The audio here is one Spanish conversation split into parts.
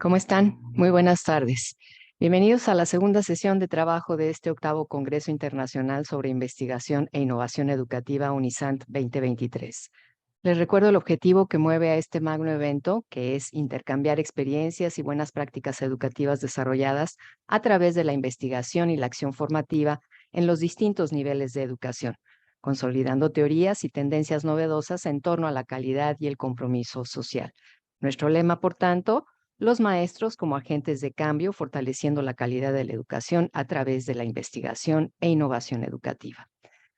¿Cómo están? Muy buenas tardes. Bienvenidos a la segunda sesión de trabajo de este octavo Congreso Internacional sobre Investigación e Innovación Educativa UNISANT 2023. Les recuerdo el objetivo que mueve a este magno evento, que es intercambiar experiencias y buenas prácticas educativas desarrolladas a través de la investigación y la acción formativa en los distintos niveles de educación, consolidando teorías y tendencias novedosas en torno a la calidad y el compromiso social. Nuestro lema, por tanto, los maestros como agentes de cambio, fortaleciendo la calidad de la educación a través de la investigación e innovación educativa.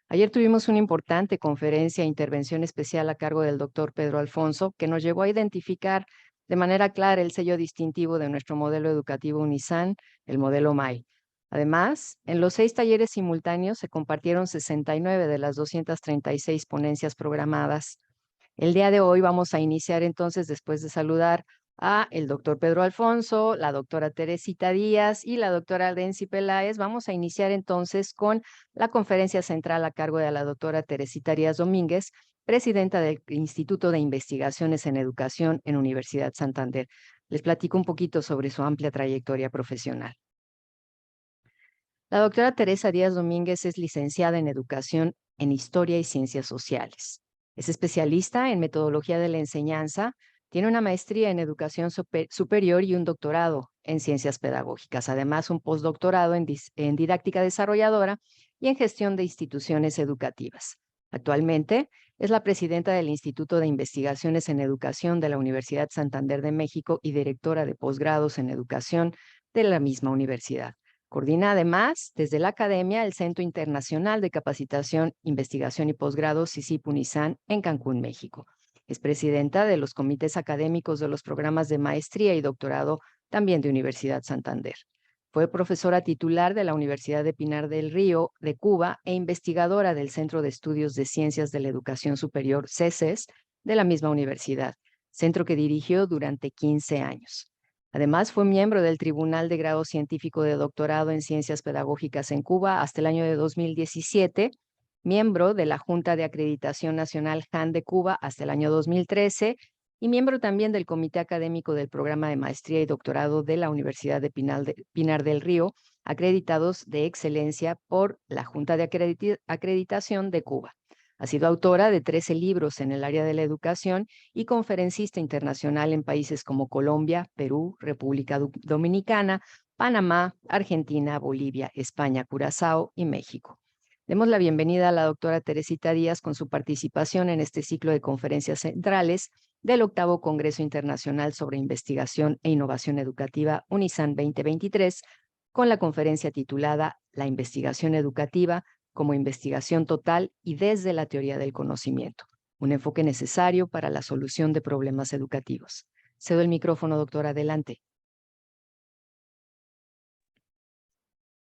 Ayer tuvimos una importante conferencia e intervención especial a cargo del doctor Pedro Alfonso, que nos llevó a identificar de manera clara el sello distintivo de nuestro modelo educativo UNISAN, el modelo MAI. Además, en los 6 talleres simultáneos se compartieron 69 de las 236 ponencias programadas. El día de hoy vamos a iniciar entonces, después de saludar a el doctor Pedro Alfonso, la doctora Teresita Díaz y la doctora Dency Peláez, vamos a iniciar entonces con la conferencia central a cargo de la doctora Teresita Díaz Domínguez, presidenta del Instituto de Investigaciones en Educación en Universidad Santander. Les platico un poquito sobre su amplia trayectoria profesional. La doctora Teresa Díaz Domínguez es licenciada en Educación en Historia y Ciencias Sociales. Es especialista en Metodología de la Enseñanza, tiene una maestría en Educación Superior y un doctorado en Ciencias Pedagógicas, además un postdoctorado en Didáctica Desarrolladora y en Gestión de Instituciones Educativas. Actualmente es la presidenta del Instituto de Investigaciones en Educación de la Universidad Santander de México y directora de posgrados en Educación de la misma universidad. Coordina además desde la academia el Centro Internacional de Capacitación, Investigación y Posgrado CICIP-UNISAN en Cancún, México. Es presidenta de los comités académicos de los programas de maestría y doctorado también de Universidad Santander. Fue profesora titular de la Universidad de Pinar del Río de Cuba e investigadora del Centro de Estudios de Ciencias de la Educación Superior, CESES, de la misma universidad, centro que dirigió durante 15 años. Además, fue miembro del Tribunal de Grado Científico de Doctorado en Ciencias Pedagógicas en Cuba hasta el año de 2017, miembro de la Junta de Acreditación Nacional JAN de Cuba hasta el año 2013 y miembro también del Comité Académico del Programa de Maestría y Doctorado de la Universidad de Pinar del Río, acreditados de excelencia por la Junta de Acreditación de Cuba. Ha sido autora de 13 libros en el área de la educación y conferencista internacional en países como Colombia, Perú, República Dominicana, Panamá, Argentina, Bolivia, España, Curazao y México. Demos la bienvenida a la doctora Teresita Díaz con su participación en este ciclo de conferencias centrales del octavo Congreso Internacional sobre Investigación e Innovación Educativa UNISAN 2023, con la conferencia titulada La investigación educativa como investigación total y desde la teoría del conocimiento, un enfoque necesario para la solución de problemas educativos. Cedo el micrófono, doctora, adelante.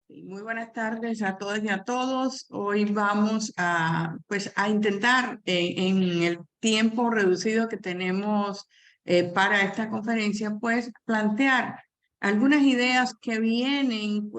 Muy buenas tardes a todas y a todos. Hoy vamos a intentar en el tiempo reducido que tenemos para esta conferencia, pues plantear algunas ideas que vienen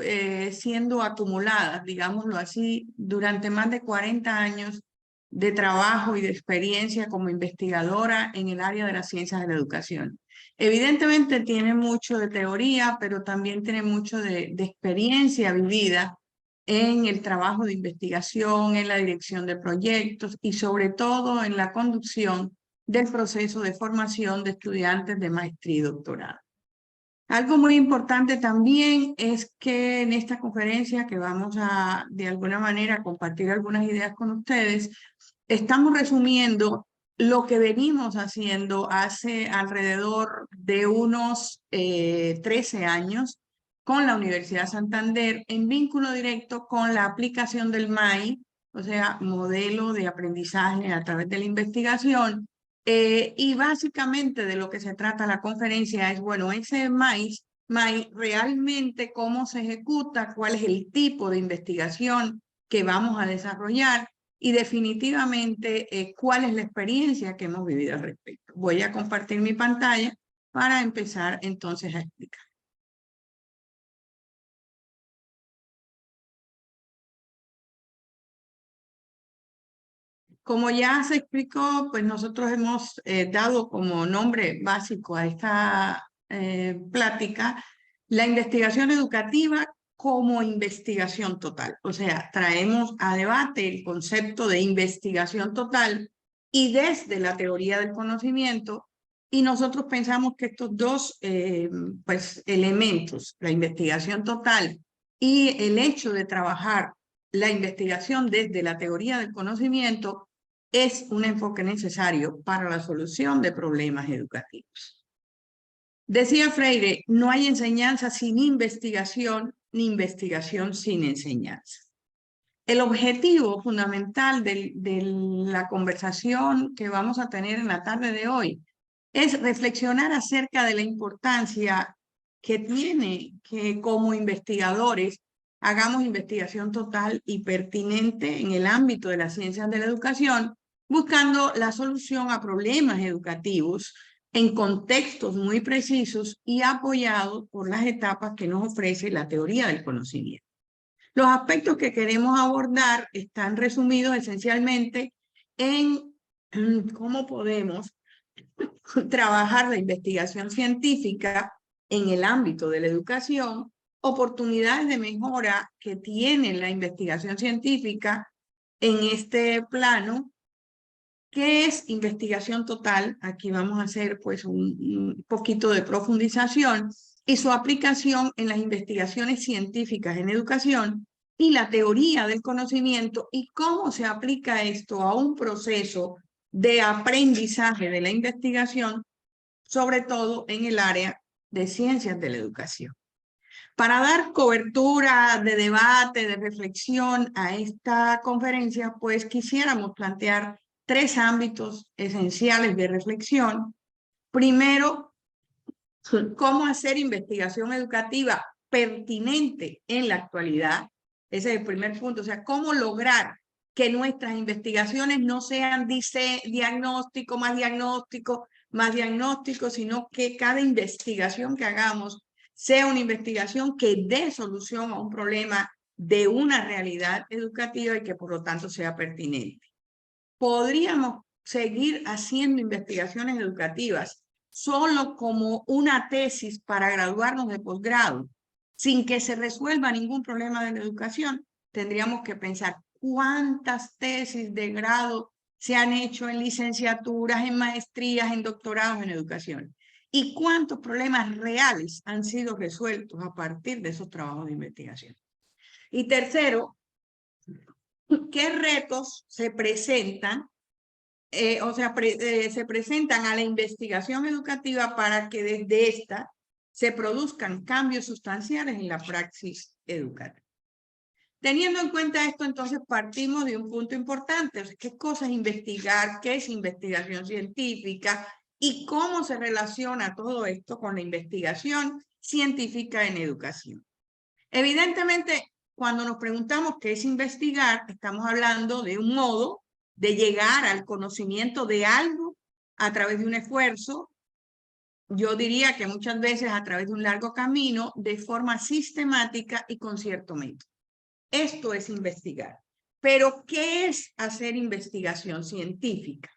siendo acumuladas, digámoslo así, durante más de 40 años de trabajo y de experiencia como investigadora en el área de las ciencias de la educación. Evidentemente tiene mucho de teoría, pero también tiene mucho de experiencia vivida en el trabajo de investigación, en la dirección de proyectos y sobre todo en la conducción del proceso de formación de estudiantes de maestría y doctorado. Algo muy importante también es que en esta conferencia que vamos a, de alguna manera, compartir algunas ideas con ustedes, estamos resumiendo lo que venimos haciendo hace alrededor de unos 13 años con la Universidad Santander en vínculo directo con la aplicación del MAI, o sea, modelo de aprendizaje a través de la investigación. Y básicamente de lo que se trata la conferencia es, bueno, ese MAI realmente cómo se ejecuta, cuál es el tipo de investigación que vamos a desarrollar y definitivamente cuál es la experiencia que hemos vivido al respecto. Voy a compartir mi pantalla para empezar entonces a explicar. Como ya se explicó, pues nosotros hemos dado como nombre básico a esta plática la investigación educativa como investigación total. O sea, traemos a debate el concepto de investigación total y desde la teoría del conocimiento, y nosotros pensamos que estos dos elementos, la investigación total y el hecho de trabajar la investigación desde la teoría del conocimiento, es un enfoque necesario para la solución de problemas educativos. Decía Freire, no hay enseñanza sin investigación, ni investigación sin enseñanza. El objetivo fundamental de la conversación que vamos a tener en la tarde de hoy es reflexionar acerca de la importancia que tiene que como investigadores hagamos investigación total y pertinente en el ámbito de las ciencias de la educación, buscando la solución a problemas educativos en contextos muy precisos y apoyados por las etapas que nos ofrece la teoría del conocimiento. Los aspectos que queremos abordar están resumidos esencialmente en cómo podemos trabajar la investigación científica en el ámbito de la educación, oportunidades de mejora que tiene la investigación científica en este plano. ¿Qué es investigación total? Aquí vamos a hacer pues un poquito de profundización y su aplicación en las investigaciones científicas en educación y la teoría del conocimiento y cómo se aplica esto a un proceso de aprendizaje de la investigación, sobre todo en el área de ciencias de la educación. Para dar cobertura de debate, de reflexión a esta conferencia, pues quisiéramos plantear 3 ámbitos esenciales de reflexión. Primero, cómo hacer investigación educativa pertinente en la actualidad. Ese es el primer punto. O sea, cómo lograr que nuestras investigaciones no sean diagnóstico, más diagnóstico, sino que cada investigación que hagamos sea una investigación que dé solución a un problema de una realidad educativa y que por lo tanto sea pertinente. Podríamos seguir haciendo investigaciones educativas solo como una tesis para graduarnos de posgrado, sin que se resuelva ningún problema de la educación. Tendríamos que pensar cuántas tesis de grado se han hecho en licenciaturas, en maestrías, en doctorados en educación, y cuántos problemas reales han sido resueltos a partir de esos trabajos de investigación. Y tercero, ¿qué retos se presentan se presentan a la investigación educativa para que desde esta se produzcan cambios sustanciales en la praxis educativa? Teniendo en cuenta esto, entonces partimos de un punto importante. O sea, ¿qué cosa es investigar? ¿Qué es investigación científica? ¿Y cómo se relaciona todo esto con la investigación científica en educación? Evidentemente, cuando nos preguntamos qué es investigar, estamos hablando de un modo de llegar al conocimiento de algo a través de un esfuerzo, yo diría que muchas veces a través de un largo camino, de forma sistemática y con cierto método. Esto es investigar. Pero, ¿qué es hacer investigación científica?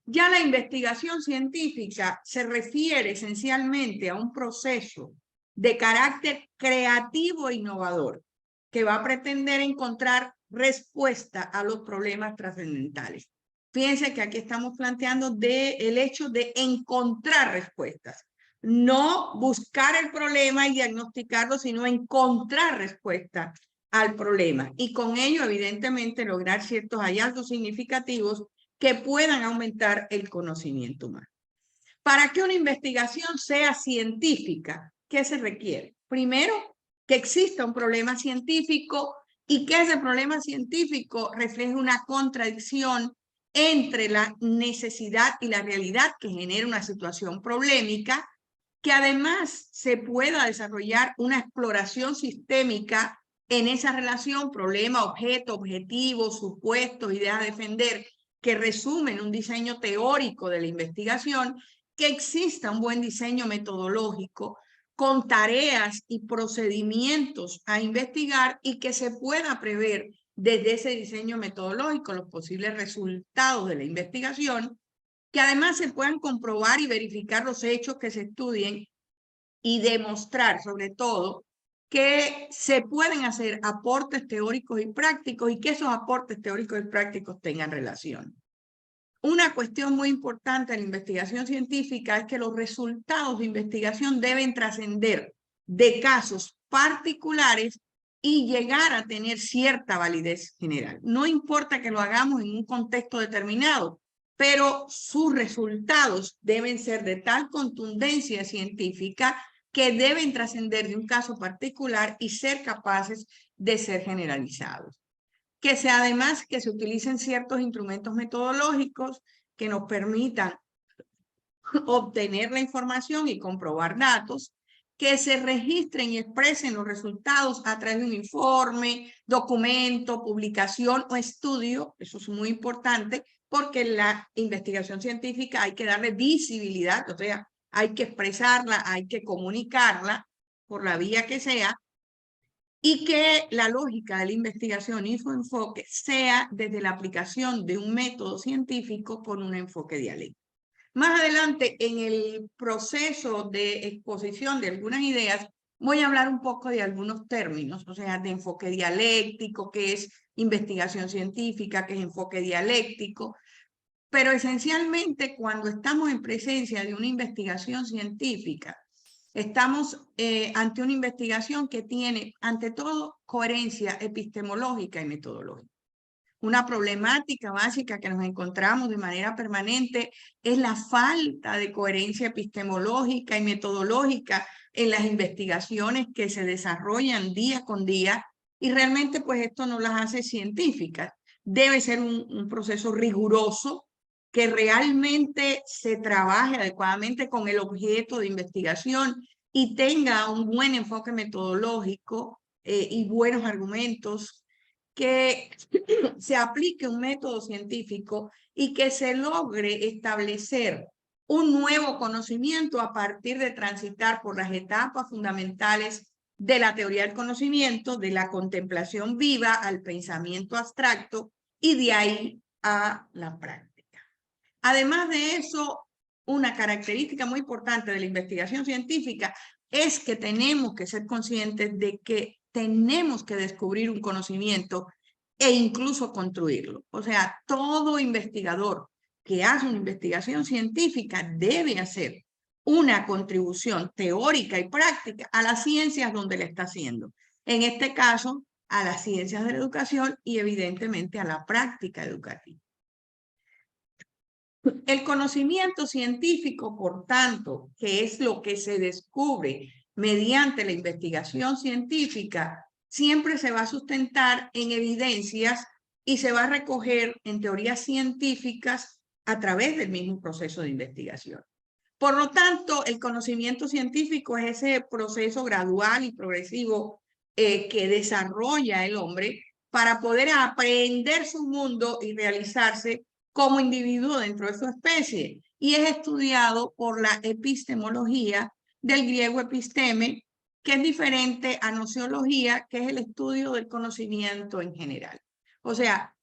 Ya la investigación científica se refiere esencialmente a un proceso de carácter creativo e innovador que va a pretender encontrar respuesta a los problemas trascendentales. Fíjense que aquí estamos planteando el hecho de encontrar respuestas. No buscar el problema y diagnosticarlo, sino encontrar respuesta al problema. Y con ello, evidentemente, lograr ciertos hallazgos significativos que puedan aumentar el conocimiento humano. Para que una investigación sea científica, ¿qué se requiere? Primero, que exista un problema científico y que ese problema científico refleje una contradicción entre la necesidad y la realidad que genera una situación problemática, que además se pueda desarrollar una exploración sistémica en esa relación problema, objeto, objetivo, supuestos, ideas a defender, que resumen un diseño teórico de la investigación, que exista un buen diseño metodológico con tareas y procedimientos a investigar y que se pueda prever desde ese diseño metodológico los posibles resultados de la investigación, que además se puedan comprobar y verificar los hechos que se estudien y demostrar sobre todo que se pueden hacer aportes teóricos y prácticos y que esos aportes teóricos y prácticos tengan relación. Una cuestión muy importante en la investigación científica es que los resultados de investigación deben trascender de casos particulares y llegar a tener cierta validez general. No importa que lo hagamos en un contexto determinado, pero sus resultados deben ser de tal contundencia científica que deben trascender de un caso particular y ser capaces de ser generalizados. Que sea además que se utilicen ciertos instrumentos metodológicos que nos permitan obtener la información y comprobar datos, que se registren y expresen los resultados a través de un informe, documento, publicación o estudio. Eso es muy importante porque la investigación científica hay que darle visibilidad, o sea, hay que expresarla, hay que comunicarla por la vía que sea, y que la lógica de la investigación y su enfoque sea desde la aplicación de un método científico con un enfoque dialéctico. Más adelante, en el proceso de exposición de algunas ideas, voy a hablar un poco de algunos términos, o sea, de enfoque dialéctico, que es investigación científica, que es enfoque dialéctico, pero esencialmente cuando estamos en presencia de una investigación científica, estamos ante una investigación que tiene, ante todo, coherencia epistemológica y metodológica. Una problemática básica que nos encontramos de manera permanente es la falta de coherencia epistemológica y metodológica en las investigaciones que se desarrollan día con día, y realmente pues esto no las hace científicas. Debe ser un proceso riguroso que realmente se trabaje adecuadamente con el objeto de investigación y tenga un buen enfoque metodológico y buenos argumentos, que se aplique un método científico y que se logre establecer un nuevo conocimiento a partir de transitar por las etapas fundamentales de la teoría del conocimiento, de la contemplación viva al pensamiento abstracto y de ahí a la práctica. Además de eso, una característica muy importante de la investigación científica es que tenemos que ser conscientes de que tenemos que descubrir un conocimiento e incluso construirlo. O sea, todo investigador que hace una investigación científica debe hacer una contribución teórica y práctica a las ciencias donde la está haciendo. En este caso, a las ciencias de la educación y evidentemente a la práctica educativa. El conocimiento científico, por tanto, que es lo que se descubre mediante la investigación científica, siempre se va a sustentar en evidencias y se va a recoger en teorías científicas a través del mismo proceso de investigación. Por lo tanto, el conocimiento científico es ese proceso gradual y progresivo que desarrolla el hombre para poder aprender su mundo y realizarse como individuo dentro de su especie, y es estudiado por la epistemología, del griego episteme, que es diferente a nociología, que es el estudio del conocimiento en general. O sea,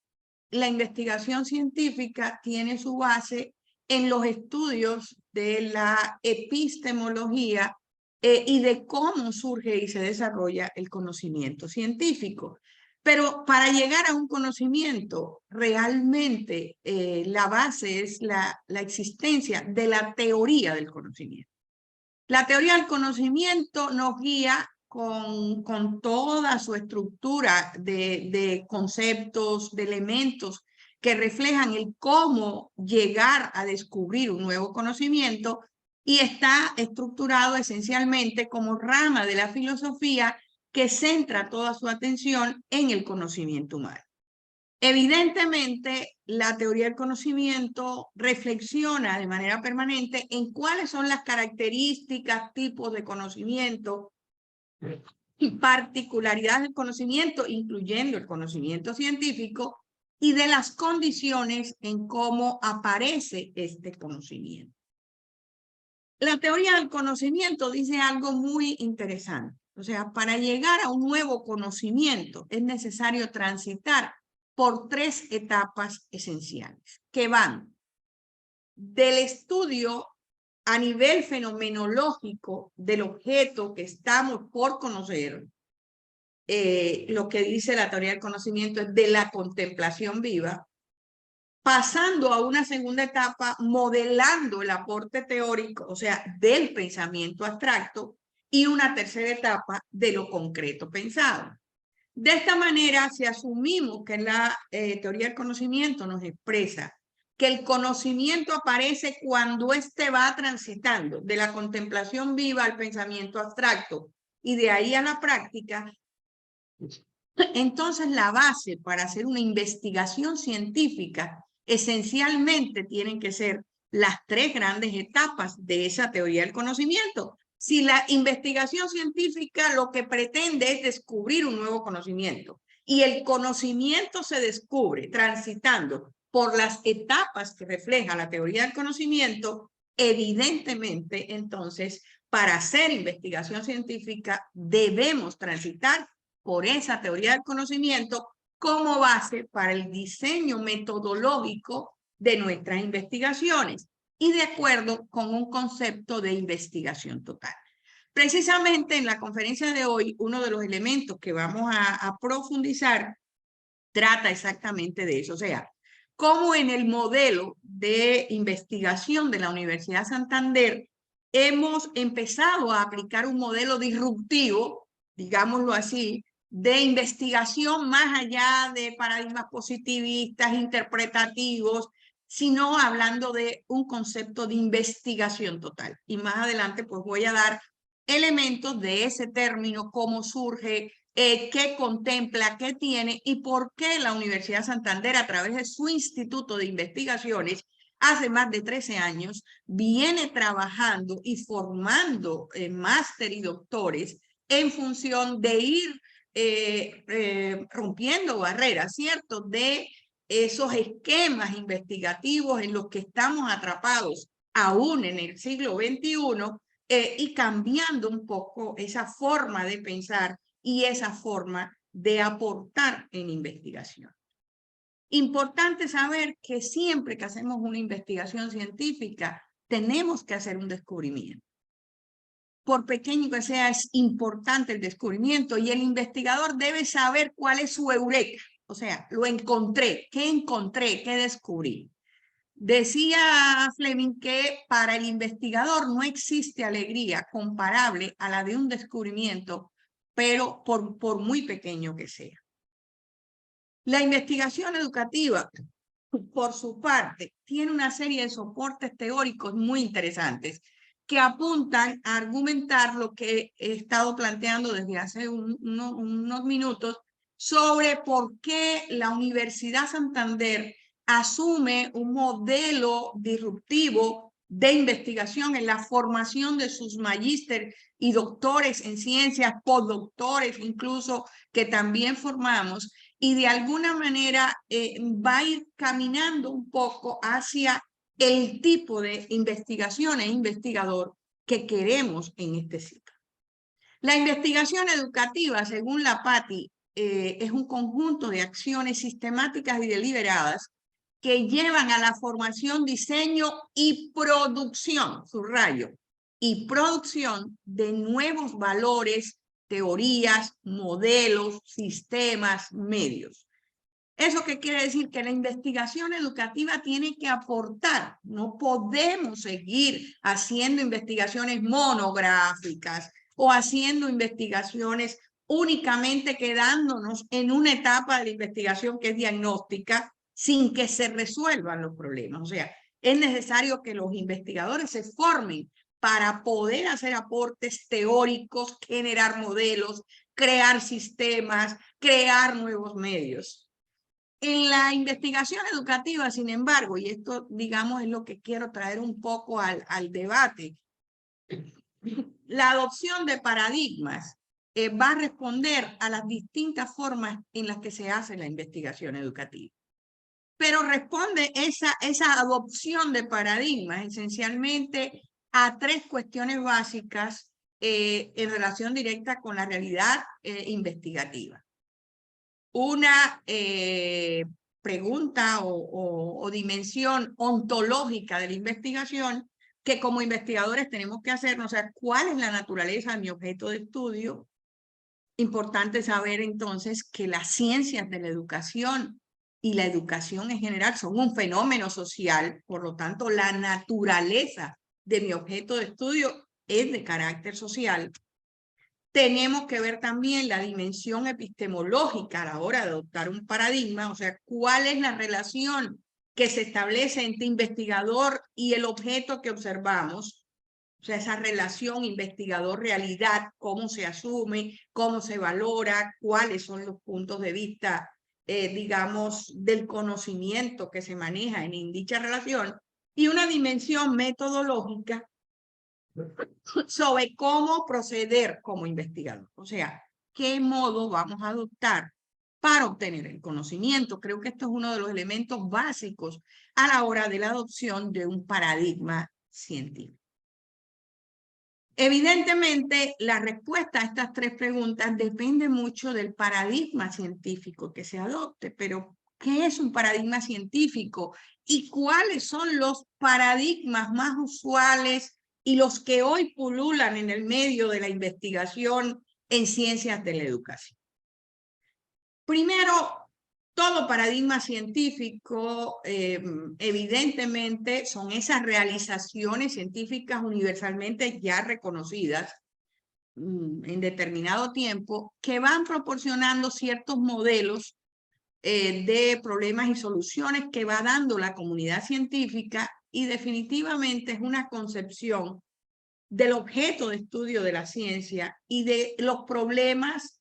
la investigación científica tiene su base en los estudios de la epistemología y de cómo surge y se desarrolla el conocimiento científico. Pero para llegar a un conocimiento, realmente la base es la existencia de la teoría del conocimiento. La teoría del conocimiento nos guía con toda su estructura de conceptos, de elementos que reflejan el cómo llegar a descubrir un nuevo conocimiento, y está estructurado esencialmente como rama de la filosofía que centra toda su atención en el conocimiento humano. Evidentemente, la teoría del conocimiento reflexiona de manera permanente en cuáles son las características, tipos de conocimiento y particularidades del conocimiento, incluyendo el conocimiento científico, y de las condiciones en cómo aparece este conocimiento. La teoría del conocimiento dice algo muy interesante. O sea, para llegar a un nuevo conocimiento es necesario transitar por tres etapas esenciales, que van del estudio a nivel fenomenológico del objeto que estamos por conocer, lo que dice la teoría del conocimiento es de la contemplación viva, pasando a una segunda etapa modelando el aporte teórico, o sea, del pensamiento abstracto, y una tercera etapa de lo concreto pensado. De esta manera, si asumimos que la teoría del conocimiento nos expresa que el conocimiento aparece cuando éste va transitando de la contemplación viva al pensamiento abstracto y de ahí a la práctica, entonces la base para hacer una investigación científica esencialmente tienen que ser las tres grandes etapas de esa teoría del conocimiento. Si la investigación científica lo que pretende es descubrir un nuevo conocimiento y el conocimiento se descubre transitando por las etapas que refleja la teoría del conocimiento, evidentemente entonces para hacer investigación científica debemos transitar por esa teoría del conocimiento como base para el diseño metodológico de nuestras investigaciones y de acuerdo con un concepto de investigación total. Precisamente en la conferencia de hoy, uno de los elementos que vamos a profundizar trata exactamente de eso, o sea, cómo en el modelo de investigación de la Universidad Santander hemos empezado a aplicar un modelo disruptivo, digámoslo así, de investigación más allá de paradigmas positivistas, interpretativos, sino hablando de un concepto de investigación total. Y más adelante pues voy a dar elementos de ese término, cómo surge, qué contempla, qué tiene y por qué la Universidad Santander, a través de su Instituto de Investigaciones, hace más de 13 años, viene trabajando y formando máster y doctores en función de ir rompiendo barreras, ¿cierto? De esos esquemas investigativos en los que estamos atrapados aún en el siglo XXI y cambiando un poco esa forma de pensar y esa forma de aportar en investigación. Importante saber que siempre que hacemos una investigación científica, tenemos que hacer un descubrimiento. Por pequeño que sea, es importante el descubrimiento y el investigador debe saber cuál es su eureka. O sea, lo encontré, qué descubrí. Decía Fleming que para el investigador no existe alegría comparable a la de un descubrimiento, pero por muy pequeño que sea. La investigación educativa, por su parte, tiene una serie de soportes teóricos muy interesantes que apuntan a argumentar lo que he estado planteando desde hace unos minutos sobre por qué la Universidad Santander asume un modelo disruptivo de investigación en la formación de sus magísteres y doctores en ciencias, postdoctores incluso, que también formamos, y de alguna manera va a ir caminando un poco hacia el tipo de investigación e investigador que queremos en este ciclo. La investigación educativa, según la PATI, es un conjunto de acciones sistemáticas y deliberadas que llevan a la formación, diseño y producción, subrayo, y producción de nuevos valores, teorías, modelos, sistemas, medios. ¿Eso qué quiere decir? Que la investigación educativa tiene que aportar. No podemos seguir haciendo investigaciones monográficas o haciendo investigaciones únicamente quedándonos en una etapa de la investigación que es diagnóstica sin que se resuelvan los problemas. O sea, es necesario que los investigadores se formen para poder hacer aportes teóricos, generar modelos, crear sistemas, crear nuevos medios. En la investigación educativa, sin embargo, y esto, digamos, es lo que quiero traer un poco al debate, la adopción de paradigmas va a responder a las distintas formas en las que se hace la investigación educativa. Pero responde esa adopción de paradigmas esencialmente a tres cuestiones básicas en relación directa con la realidad investigativa. Una pregunta o dimensión ontológica de la investigación, que como investigadores tenemos que hacernos, o sea, ¿cuál es la naturaleza de mi objeto de estudio? Importante saber entonces que las ciencias de la educación y la educación en general son un fenómeno social, por lo tanto, la naturaleza de mi objeto de estudio es de carácter social. Tenemos que ver también la dimensión epistemológica a la hora de adoptar un paradigma, o sea, cuál es la relación que se establece entre investigador y el objeto que observamos, o sea, esa relación investigador-realidad, cómo se asume, cómo se valora, cuáles son los puntos de vista, digamos, del conocimiento que se maneja en dicha relación, y una dimensión metodológica sobre cómo proceder como investigador. O sea, qué modo vamos a adoptar para obtener el conocimiento. Creo que esto es uno de los elementos básicos a la hora de la adopción de un paradigma científico. Evidentemente, la respuesta a estas tres preguntas depende mucho del paradigma científico que se adopte, pero ¿qué es un paradigma científico? ¿Y cuáles son los paradigmas más usuales y los que hoy pululan en el medio de la investigación en ciencias de la educación? Primero, todo paradigma científico, evidentemente, son esas realizaciones científicas universalmente ya reconocidas en determinado tiempo, que van proporcionando ciertos modelos de problemas y soluciones que va dando la comunidad científica, y definitivamente es una concepción del objeto de estudio de la ciencia y de los problemas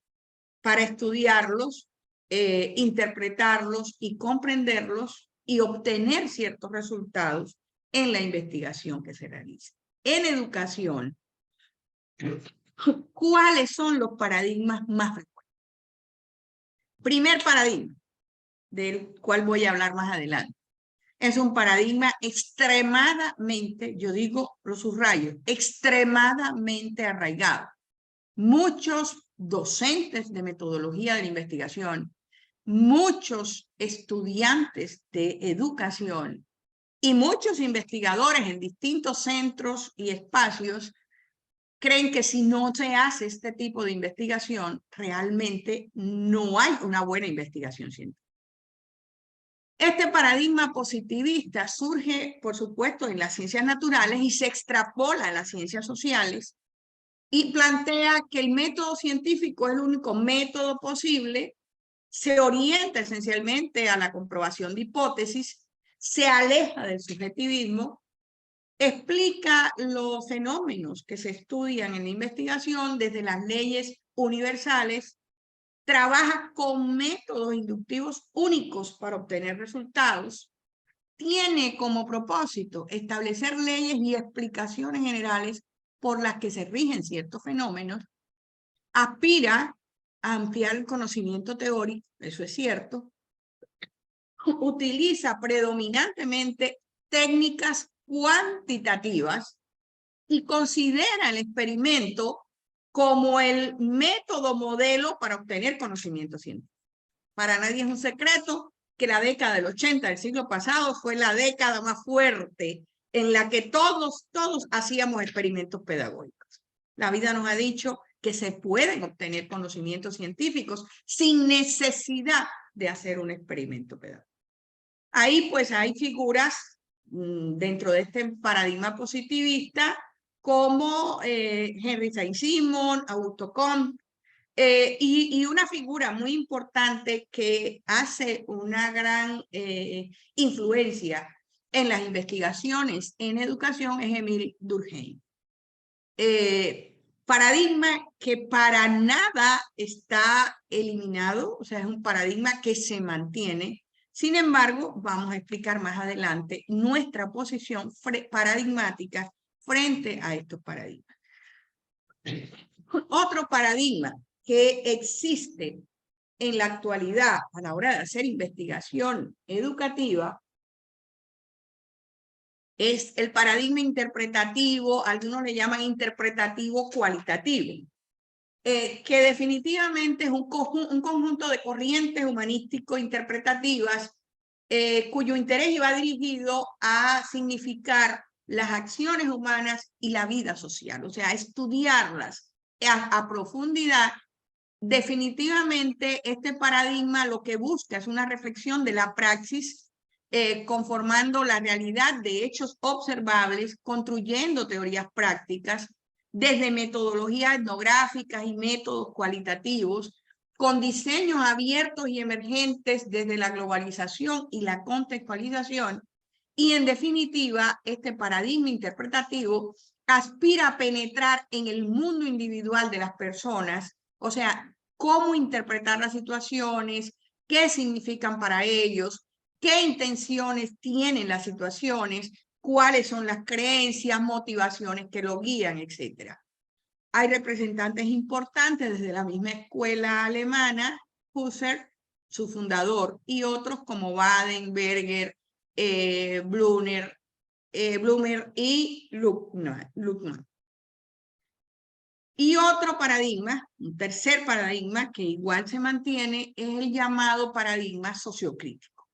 para estudiarlos, interpretarlos y comprenderlos y obtener ciertos resultados en la investigación que se realiza. En educación, ¿cuáles son los paradigmas más frecuentes? Primer paradigma, del cual voy a hablar más adelante. Es un paradigma extremadamente, yo digo, lo subrayo, extremadamente arraigado. Muchos docentes de metodología de la investigación, muchos estudiantes de educación y muchos investigadores en distintos centros y espacios creen que si no se hace este tipo de investigación, realmente no hay una buena investigación científica. Este paradigma positivista surge, por supuesto, en las ciencias naturales y se extrapola a las ciencias sociales y plantea que el método científico es el único método posible, se orienta esencialmente a la comprobación de hipótesis, se aleja del subjetivismo, explica los fenómenos que se estudian en la investigación desde las leyes universales, trabaja con métodos inductivos únicos para obtener resultados, tiene como propósito establecer leyes y explicaciones generales por las que se rigen ciertos fenómenos, aspira a ampliar el conocimiento teórico, eso es cierto, utiliza predominantemente técnicas cuantitativas y considera el experimento como el método modelo para obtener conocimiento científico. Para nadie es un secreto que la década del 80 del siglo pasado fue la década más fuerte en la que todos hacíamos experimentos pedagógicos. La vida nos ha dicho que se pueden obtener conocimientos científicos sin necesidad de hacer un experimento pedagógico. Ahí pues hay figuras dentro de este paradigma positivista como Henry Saint-Simon, Augusto Comte, y una figura muy importante que hace una gran influencia en las investigaciones en educación es Émile Durkheim. Paradigma que para nada está eliminado, o sea, es un paradigma que se mantiene. Sin embargo, vamos a explicar más adelante nuestra posición paradigmática frente a estos paradigmas. Otro paradigma que existe en la actualidad a la hora de hacer investigación educativa es el paradigma interpretativo, algunos le llaman interpretativo cualitativo, que definitivamente es un conjunto de corrientes humanístico-interpretativas cuyo interés iba dirigido a significar las acciones humanas y la vida social, o sea, estudiarlas a profundidad. Definitivamente este paradigma lo que busca es una reflexión de la praxis, conformando la realidad de hechos observables, construyendo teorías prácticas desde metodologías etnográficas y métodos cualitativos, con diseños abiertos y emergentes desde la globalización y la contextualización. Y en definitiva, este paradigma interpretativo aspira a penetrar en el mundo individual de las personas, o sea, cómo interpretar las situaciones, qué significan para ellos, qué intenciones tienen las situaciones, cuáles son las creencias, motivaciones que lo guían, etc. Hay representantes importantes desde la misma escuela alemana, Husserl, su fundador, y otros como Baden, Berger, Blumer y Luckmann. Y otro paradigma, un tercer paradigma que igual se mantiene, es el llamado paradigma sociocrítico.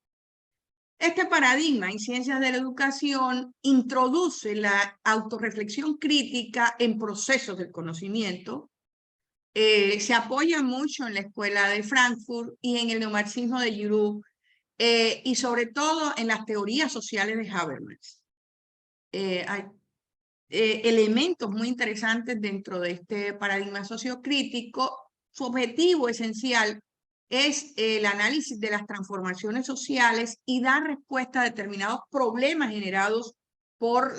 Este paradigma en ciencias de la educación introduce la autorreflexión crítica en procesos del conocimiento. Se apoya mucho en la escuela de Frankfurt y en el neomarxismo de Giroux, y sobre todo en las teorías sociales de Habermas. Hay elementos muy interesantes dentro de este paradigma sociocrítico. Su objetivo esencial es el análisis de las transformaciones sociales y dar respuesta a determinados problemas generados por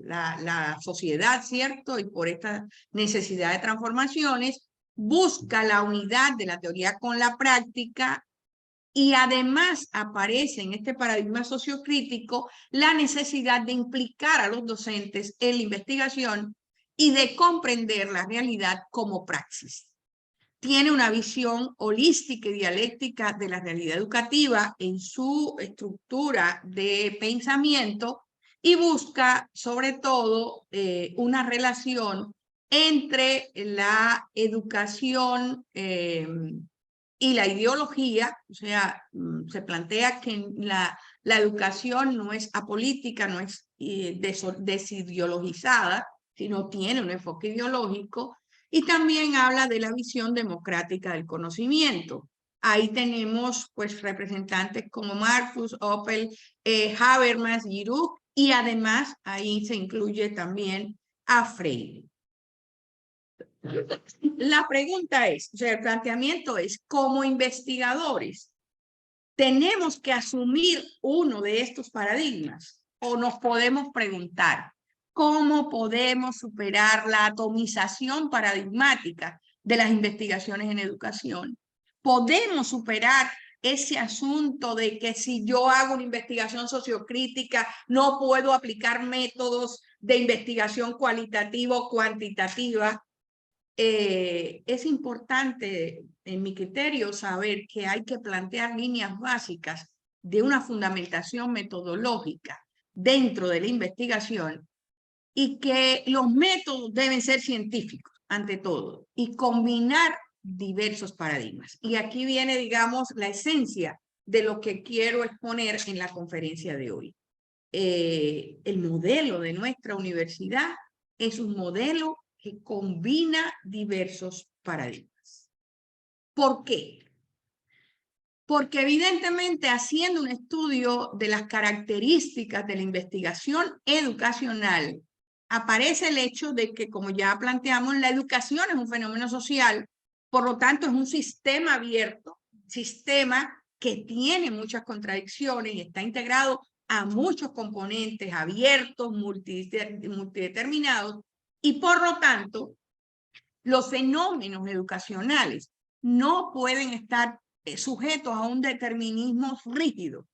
la sociedad, ¿cierto? Y por esta necesidad de transformaciones. Busca la unidad de la teoría con la práctica. Y además aparece en este paradigma sociocrítico la necesidad de implicar a los docentes en la investigación y de comprender la realidad como praxis. Tiene una visión holística y dialéctica de la realidad educativa en su estructura de pensamiento y busca sobre todo una relación entre la educación y la ideología. O sea, se plantea que la educación no es apolítica, no es desideologizada, sino tiene un enfoque ideológico, y también habla de la visión democrática del conocimiento. Ahí tenemos pues representantes como Marcus, Oppel, Habermas, Giroux, y además ahí se incluye también a Freire. La pregunta es, o sea, el planteamiento es, como investigadores, ¿tenemos que asumir uno de estos paradigmas? ¿O nos podemos preguntar, cómo podemos superar la atomización paradigmática de las investigaciones en educación? ¿Podemos superar ese asunto de que si yo hago una investigación sociocrítica no puedo aplicar métodos de investigación cualitativa o cuantitativa? Es importante, en mi criterio, saber que hay que plantear líneas básicas de una fundamentación metodológica dentro de la investigación, y que los métodos deben ser científicos, ante todo, y combinar diversos paradigmas. Y aquí viene, digamos, la esencia de lo que quiero exponer en la conferencia de hoy. El modelo de nuestra universidad es un modelo que combina diversos paradigmas. ¿Por qué? Porque evidentemente, haciendo un estudio de las características de la investigación educacional, aparece el hecho de que, como ya planteamos, la educación es un fenómeno social, por lo tanto es un sistema abierto, sistema que tiene muchas contradicciones y está integrado a muchos componentes abiertos, multideterminados, y por lo tanto, los fenómenos educacionales no pueden estar sujetos a un determinismo rígido.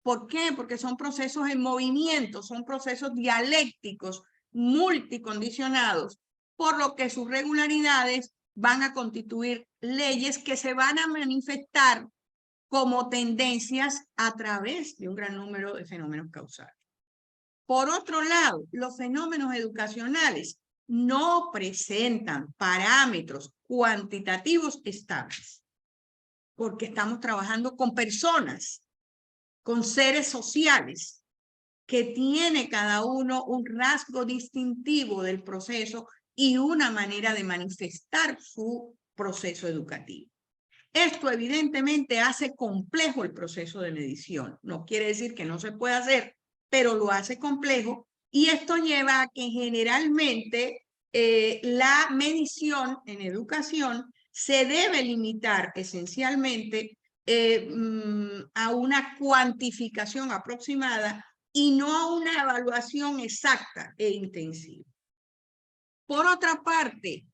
¿Por qué? Porque son procesos en movimiento, son procesos dialécticos, multicondicionados, por lo que sus regularidades van a constituir leyes que se van a manifestar como tendencias a través de un gran número de fenómenos causales. Por otro lado, los fenómenos educacionales no presentan parámetros cuantitativos estables, porque estamos trabajando con personas, con seres sociales, que tiene cada uno un rasgo distintivo del proceso y una manera de manifestar su proceso educativo. Esto evidentemente hace complejo el proceso de medición. No quiere decir que no se pueda hacer, pero lo hace complejo, y esto lleva a que generalmente la medición en educación se debe limitar esencialmente a una cuantificación aproximada y no a una evaluación exacta e intensiva. Por otra parte,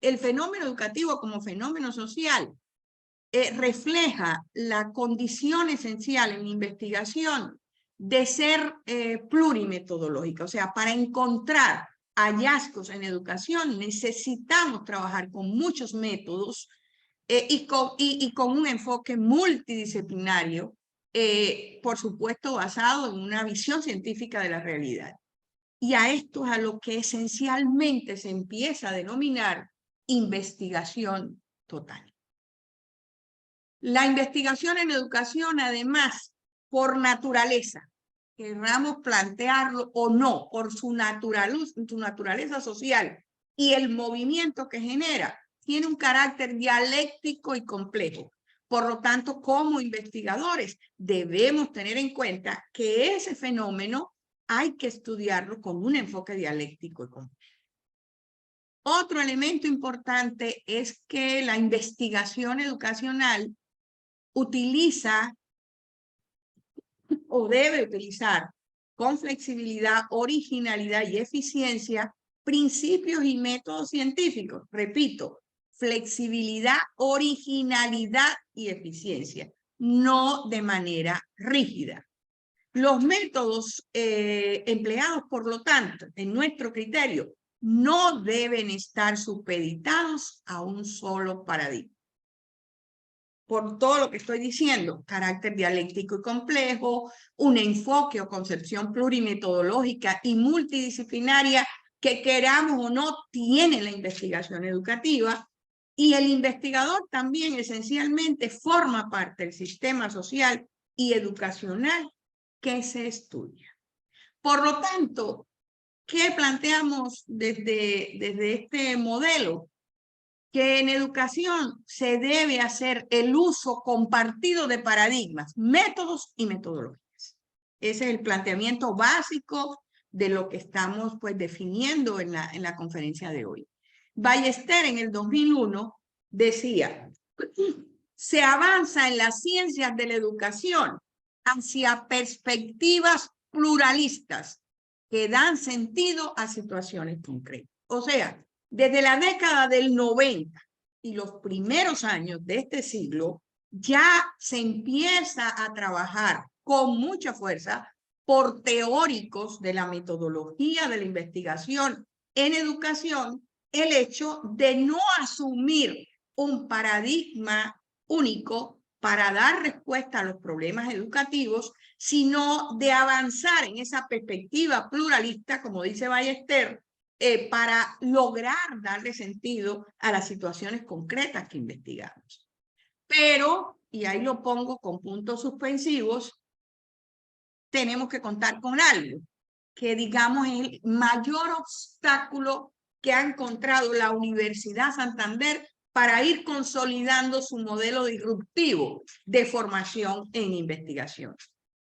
el fenómeno educativo como fenómeno social refleja la condición esencial en la investigación de ser plurimetodológica. O sea, para encontrar hallazgos en educación necesitamos trabajar con muchos métodos y con un enfoque multidisciplinario, por supuesto basado en una visión científica de la realidad. Y a esto es a lo que esencialmente se empieza a denominar investigación total. La investigación en educación, además, por naturaleza, querramos plantearlo o no, por su naturaleza social y el movimiento que genera, tiene un carácter dialéctico y complejo. Por lo tanto, como investigadores, debemos tener en cuenta que ese fenómeno hay que estudiarlo con un enfoque dialéctico y complejo. Otro elemento importante es que la investigación educacional utiliza o debe utilizar con flexibilidad, originalidad y eficiencia principios y métodos científicos. Repito, flexibilidad, originalidad y eficiencia, no de manera rígida. Los métodos empleados, por lo tanto, en nuestro criterio, no deben estar supeditados a un solo paradigma. Por todo lo que estoy diciendo, carácter dialéctico y complejo, un enfoque o concepción plurimetodológica y multidisciplinaria que queramos o no tiene la investigación educativa, y el investigador también esencialmente forma parte del sistema social y educacional que se estudia. Por lo tanto, ¿qué planteamos desde este modelo? Que en educación se debe hacer el uso compartido de paradigmas, métodos y metodologías. Ese es el planteamiento básico de lo que estamos pues definiendo en la conferencia de hoy. Ballester en el 2001 decía: se avanza en las ciencias de la educación hacia perspectivas pluralistas que dan sentido a situaciones concretas. O sea, desde la década del 90 y los primeros años de este siglo, ya se empieza a trabajar con mucha fuerza por teóricos de la metodología de la investigación en educación el hecho de no asumir un paradigma único para dar respuesta a los problemas educativos, sino de avanzar en esa perspectiva pluralista, como dice Ballester, para lograr darle sentido a las situaciones concretas que investigamos. Pero, y ahí lo pongo con puntos suspensivos, tenemos que contar con algo, que digamos es el mayor obstáculo que ha encontrado la Universidad Santander para ir consolidando su modelo disruptivo de formación en investigación.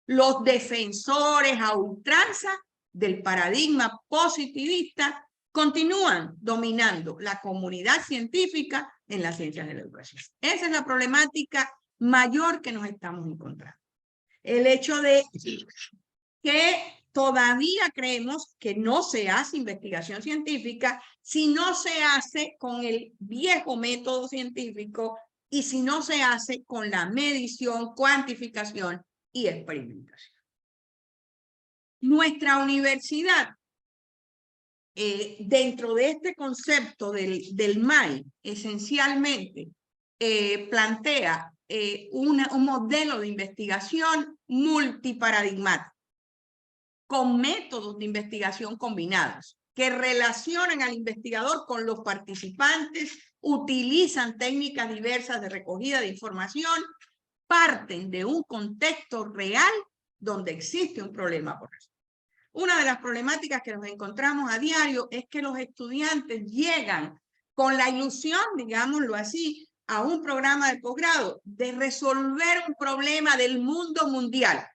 Los defensores a ultranza del paradigma positivista continúan dominando la comunidad científica en las ciencias de la educación. Esa es la problemática mayor que nos estamos encontrando. El hecho de que todavía creemos que no se hace investigación científica si no se hace con el viejo método científico y si no se hace con la medición, cuantificación y experimentación. Nuestra universidad, dentro de este concepto del MAI, esencialmente plantea un modelo de investigación multiparadigmático, con métodos de investigación combinados, que relacionan al investigador con los participantes, utilizan técnicas diversas de recogida de información, parten de un contexto real donde existe un problema por resolver. Una de las problemáticas que nos encontramos a diario es que los estudiantes llegan con la ilusión, digámoslo así, a un programa de posgrado de resolver un problema del mundo mundial,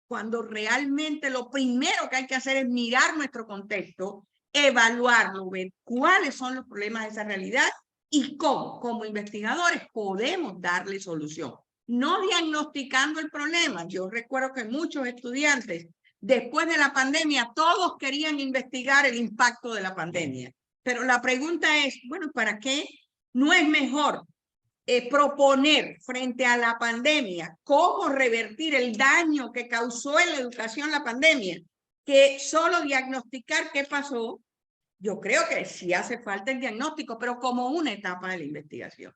cuando realmente lo primero que hay que hacer es mirar nuestro contexto, evaluarlo, ver cuáles son los problemas de esa realidad y cómo, como investigadores, podemos darle solución. No diagnosticando el problema. Yo recuerdo que muchos estudiantes, después de la pandemia, todos querían investigar el impacto de la pandemia. Pero la pregunta es, bueno, ¿para qué no es mejor proponer frente a la pandemia cómo revertir el daño que causó en la educación la pandemia, que solo diagnosticar qué pasó? Yo creo que sí hace falta el diagnóstico, pero como una etapa de la investigación.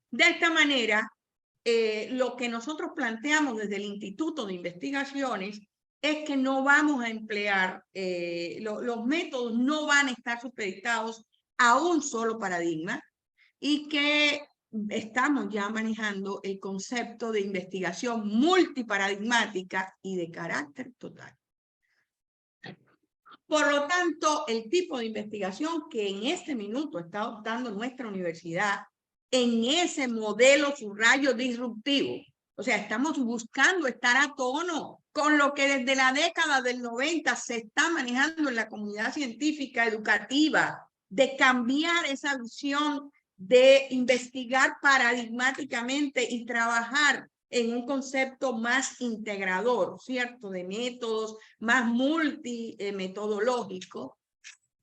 De esta manera, lo que nosotros planteamos desde el Instituto de Investigaciones es que no vamos a emplear, los métodos no van a estar supeditados a un solo paradigma y que estamos ya manejando el concepto de investigación multiparadigmática y de carácter total. Por lo tanto, el tipo de investigación que en este minuto está adoptando nuestra universidad en ese modelo subrayo disruptivo, o sea, estamos buscando estar a tono con lo que desde la década del 90 se está manejando en la comunidad científica educativa, de cambiar esa visión de investigar paradigmáticamente y trabajar en un concepto más integrador, ¿cierto? De métodos, más multimetodológico.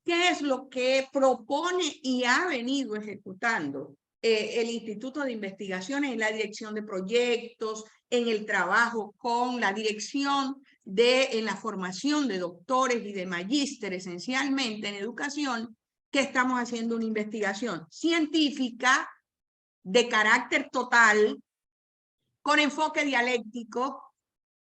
¿Qué es lo que propone y ha venido ejecutando el Instituto de Investigaciones en la dirección de proyectos, en el trabajo con la dirección en la formación de doctores y de magísteres, esencialmente en educación, que estamos haciendo una investigación científica de carácter total, con enfoque dialéctico,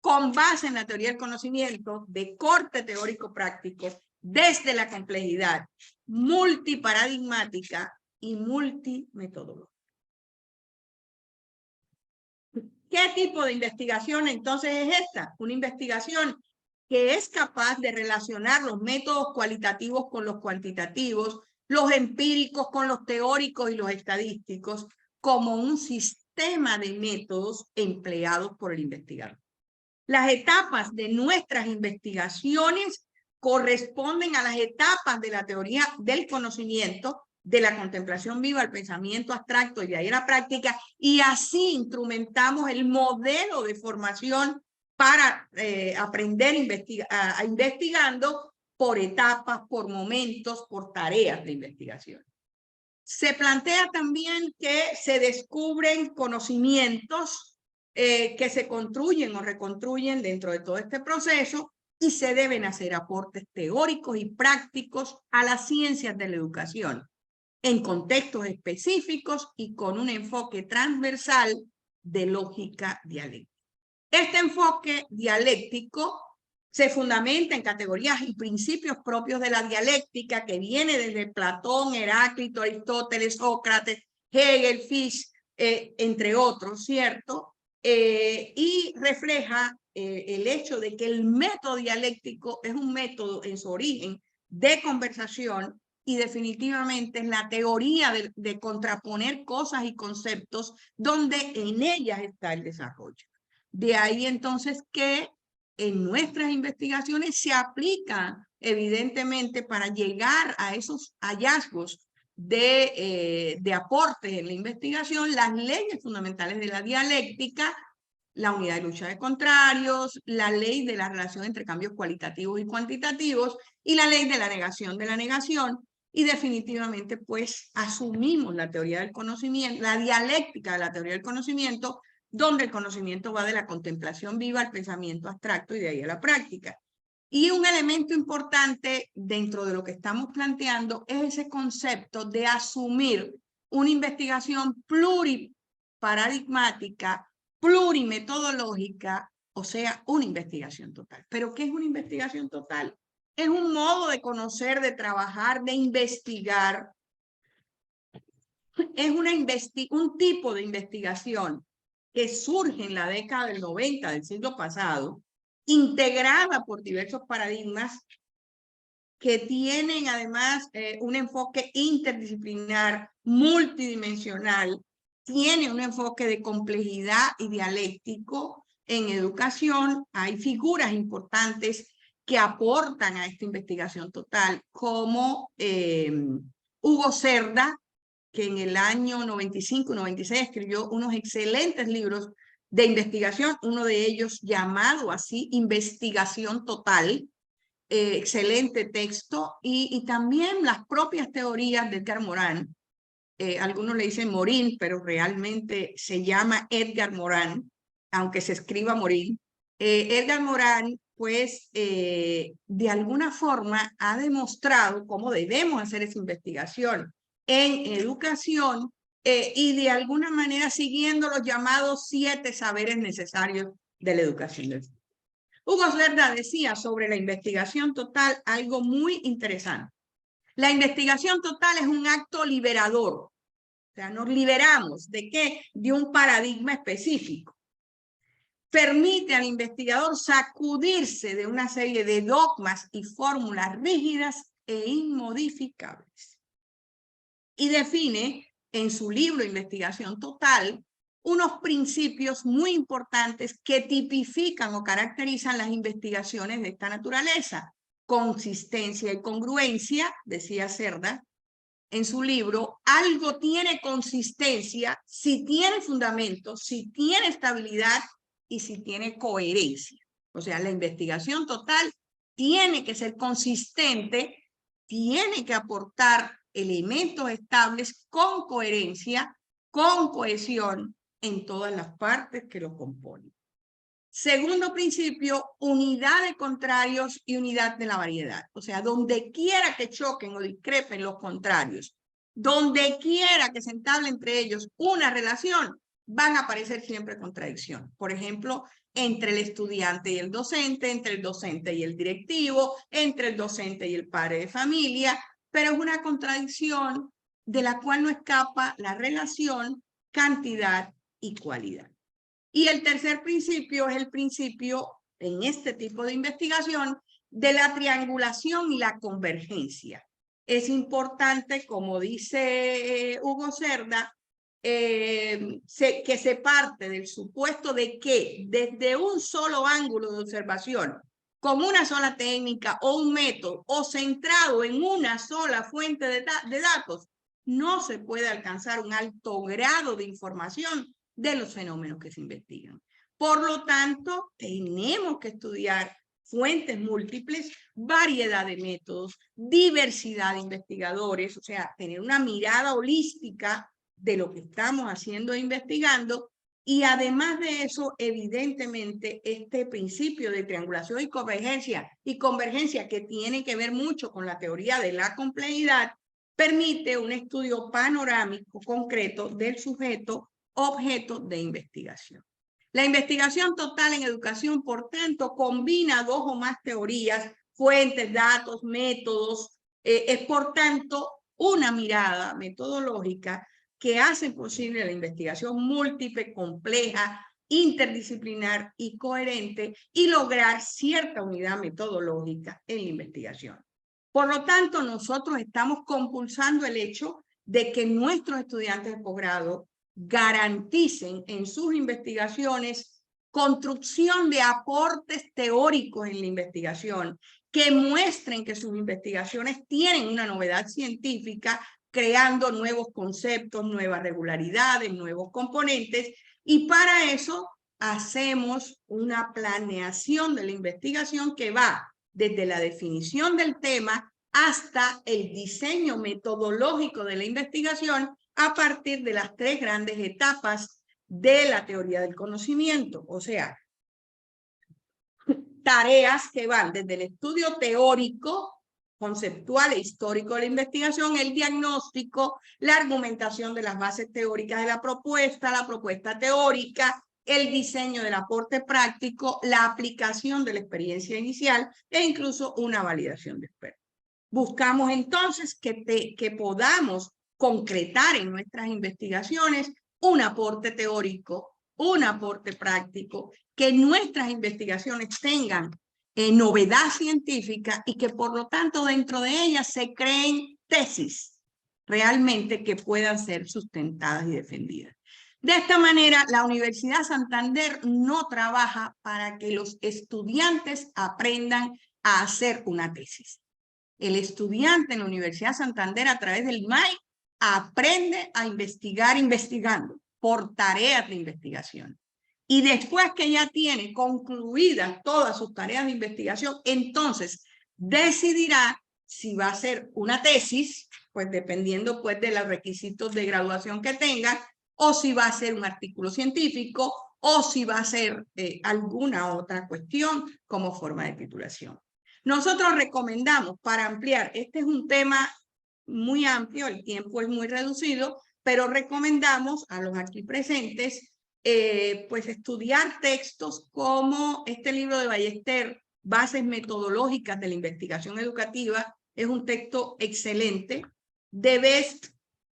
con base en la teoría del conocimiento, de corte teórico-práctico, desde la complejidad multiparadigmática y multimetodológica. ¿Qué tipo de investigación entonces es esta? Una investigación que es capaz de relacionar los métodos cualitativos con los cuantitativos, los empíricos con los teóricos y los estadísticos, como un sistema de métodos empleados por el investigador. Las etapas de nuestras investigaciones corresponden a las etapas de la teoría del conocimiento, de la contemplación viva, el pensamiento abstracto y de ahí a la práctica, y así instrumentamos el modelo de formación para aprender investigando por etapas, por momentos, por tareas de investigación. Se plantea también que se descubren conocimientos que se construyen o reconstruyen dentro de todo este proceso y se deben hacer aportes teóricos y prácticos a las ciencias de la educación en contextos específicos y con un enfoque transversal de lógica dialéctica. Este enfoque dialéctico se fundamenta en categorías y principios propios de la dialéctica que viene desde Platón, Heráclito, Aristóteles, Sócrates, Hegel, Fichte, entre otros, ¿cierto? Y refleja el hecho de que el método dialéctico es un método en su origen de conversación y definitivamente es la teoría de contraponer cosas y conceptos donde en ellas está el desarrollo. De ahí entonces que en nuestras investigaciones se aplica evidentemente para llegar a esos hallazgos de aportes en la investigación, las leyes fundamentales de la dialéctica, la unidad de lucha de contrarios, la ley de la relación entre cambios cualitativos y cuantitativos y la ley de la negación, y definitivamente pues asumimos la teoría del conocimiento, la dialéctica de la teoría del conocimiento, donde el conocimiento va de la contemplación viva al pensamiento abstracto y de ahí a la práctica. Y un elemento importante dentro de lo que estamos planteando es ese concepto de asumir una investigación pluriparadigmática, plurimetodológica, o sea, una investigación total. ¿Pero qué es una investigación total? Es un modo de conocer, de trabajar, de investigar. Es un tipo de investigación que surge en la década del 90 del siglo pasado integrada por diversos paradigmas que tienen además un enfoque interdisciplinar, multidimensional, tiene un enfoque de complejidad y dialéctico. En educación hay figuras importantes que aportan a esta investigación total, como Hugo Cerda, que en el año 95-96 escribió unos excelentes libros de investigación, uno de ellos llamado así, Investigación Total, excelente texto, y también las propias teorías de Edgar Morin. Algunos le dicen Morin, pero realmente se llama Edgar Morin, aunque se escriba Morin. Edgar Morin, pues, de alguna forma ha demostrado cómo debemos hacer esa investigación en educación y de alguna manera siguiendo los llamados 7 saberes necesarios de la educación. Hugo Cerda decía sobre la investigación total algo muy interesante. La investigación total es un acto liberador. O sea, nos liberamos ¿de qué? De un paradigma específico. Permite al investigador sacudirse de una serie de dogmas y fórmulas rígidas e inmodificables. Y define en su libro Investigación Total unos principios muy importantes que tipifican o caracterizan las investigaciones de esta naturaleza. Consistencia y congruencia, decía Cerda en su libro, algo tiene consistencia si tiene fundamento, si tiene estabilidad y si tiene coherencia. O sea, la investigación total tiene que ser consistente, tiene que aportar elementos estables con coherencia, con cohesión en todas las partes que lo componen. Segundo principio, unidad de contrarios y unidad de la variedad. O sea, donde quiera que choquen o discrepen los contrarios, donde quiera que se entable entre ellos una relación, van a aparecer siempre contradicciones. Por ejemplo, entre el estudiante y el docente, entre el docente y el directivo, entre el docente y el padre de familia, pero es una contradicción de la cual no escapa la relación, cantidad y cualidad. Y el tercer principio es el principio, en este tipo de investigación, de la triangulación y la convergencia. Es importante, como dice Hugo Cerda, que se parte del supuesto de que desde un solo ángulo de observación, con una sola técnica o un método, o centrado en una sola fuente de datos, no se puede alcanzar un alto grado de información de los fenómenos que se investigan. Por lo tanto, tenemos que estudiar fuentes múltiples, variedad de métodos, diversidad de investigadores, o sea, tener una mirada holística de lo que estamos haciendo e investigando, y además de eso, evidentemente, este principio de triangulación y convergencia que tiene que ver mucho con la teoría de la complejidad, permite un estudio panorámico concreto del sujeto objeto de investigación. La investigación total en educación, por tanto, combina 2 o más teorías, fuentes, datos, métodos. Es, por tanto, una mirada metodológica que hace posible la investigación múltiple, compleja, interdisciplinar y coherente, y lograr cierta unidad metodológica en la investigación. Por lo tanto, nosotros estamos compulsando el hecho de que nuestros estudiantes de posgrado garanticen en sus investigaciones construcción de aportes teóricos en la investigación que muestren que sus investigaciones tienen una novedad científica, creando nuevos conceptos, nuevas regularidades, nuevos componentes, y para eso hacemos una planeación de la investigación que va desde la definición del tema hasta el diseño metodológico de la investigación a partir de las 3 grandes etapas de la teoría del conocimiento. O sea, tareas que van desde el estudio teórico, conceptual e histórico de la investigación, el diagnóstico, la argumentación de las bases teóricas de la propuesta teórica, el diseño del aporte práctico, la aplicación de la experiencia inicial e incluso una validación de expertos. Buscamos entonces que podamos concretar en nuestras investigaciones un aporte teórico, un aporte práctico, que nuestras investigaciones tengan novedad científica y que por lo tanto dentro de ellas se creen tesis realmente que puedan ser sustentadas y defendidas. De esta manera, la Universidad Santander no trabaja para que los estudiantes aprendan a hacer una tesis. El estudiante en la Universidad Santander a través del MAI aprende a investigar investigando por tareas de investigación. Y después que ya tiene concluidas todas sus tareas de investigación, entonces decidirá si va a hacer una tesis, pues dependiendo pues de los requisitos de graduación que tenga, o si va a hacer un artículo científico, o si va a hacer alguna otra cuestión como forma de titulación. Nosotros recomendamos para ampliar, este es un tema muy amplio, el tiempo es muy reducido, pero recomendamos a los aquí presentes pues estudiar textos como este libro de Ballester, Bases Metodológicas de la Investigación Educativa, es un texto excelente. De Best,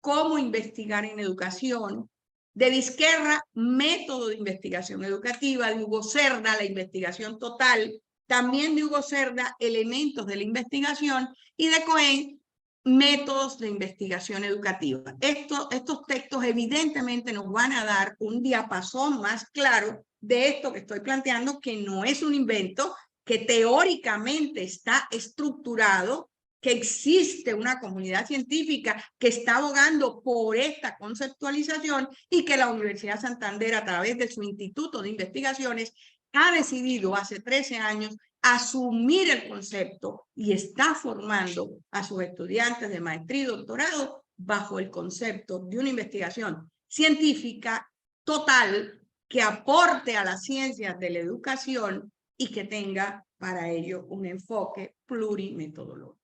Cómo investigar en educación. De Vizquerra, Método de investigación educativa. De Hugo Cerda, La investigación total. También de Hugo Cerda, Elementos de la investigación. Y de Cohen, Métodos de investigación educativa. Estos textos evidentemente nos van a dar un diapasón más claro de esto que estoy planteando, que no es un invento, que teóricamente está estructurado, que existe una comunidad científica que está abogando por esta conceptualización y que la Universidad Santander, a través de su Instituto de Investigaciones, ha decidido hace 13 años asumir el concepto y está formando a sus estudiantes de maestría y doctorado bajo el concepto de una investigación científica total que aporte a las ciencias de la educación y que tenga para ello un enfoque plurimetodológico.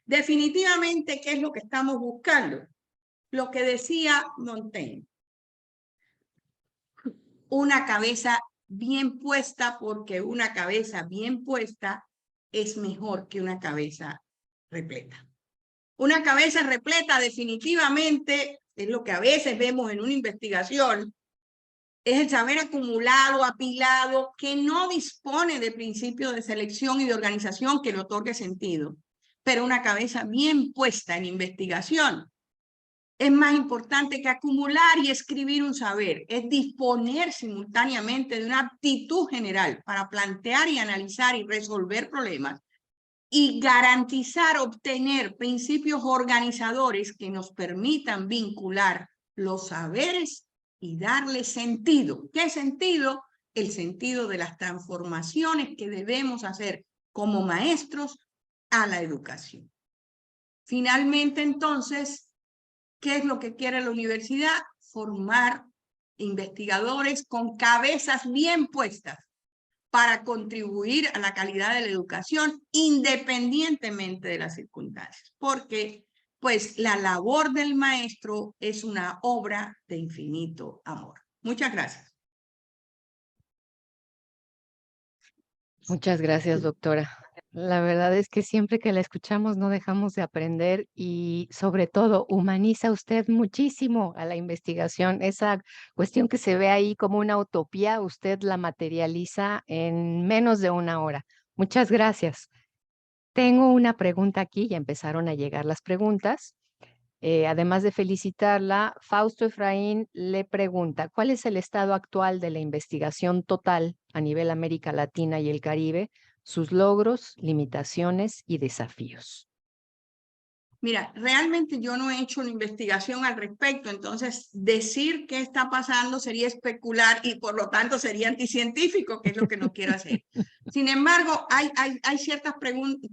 Definitivamente, ¿qué es lo que estamos buscando? Lo que decía Montaigne. Una cabeza bien puesta, porque una cabeza bien puesta es mejor que una cabeza repleta. Una cabeza repleta definitivamente es lo que a veces vemos en una investigación, es el saber acumulado, apilado, que no dispone de principios de selección y de organización que le otorgue sentido. Pero una cabeza bien puesta en investigación es más importante que acumular y escribir un saber. Es disponer simultáneamente de una aptitud general para plantear y analizar y resolver problemas y garantizar obtener principios organizadores que nos permitan vincular los saberes y darle sentido. ¿Qué sentido? El sentido de las transformaciones que debemos hacer como maestros a la educación. Finalmente, entonces, ¿qué es lo que quiere la universidad? Formar investigadores con cabezas bien puestas para contribuir a la calidad de la educación independientemente de las circunstancias. Porque, pues, la labor del maestro es una obra de infinito amor. Muchas gracias. Muchas gracias, doctora. La verdad es que siempre que la escuchamos no dejamos de aprender y sobre todo humaniza usted muchísimo a la investigación. Esa cuestión que se ve ahí como una utopía, usted la materializa en menos de una hora. Muchas gracias. Tengo una pregunta aquí, ya empezaron a llegar las preguntas. Además de felicitarla, Fausto Efraín le pregunta, ¿cuál es el estado actual de la investigación total a nivel América Latina y el Caribe, sus logros, limitaciones y desafíos? Mira, realmente yo no he hecho una investigación al respecto, entonces decir qué está pasando sería especular y por lo tanto sería anticientífico, que es lo que no quiero hacer. Sin embargo, hay ciertas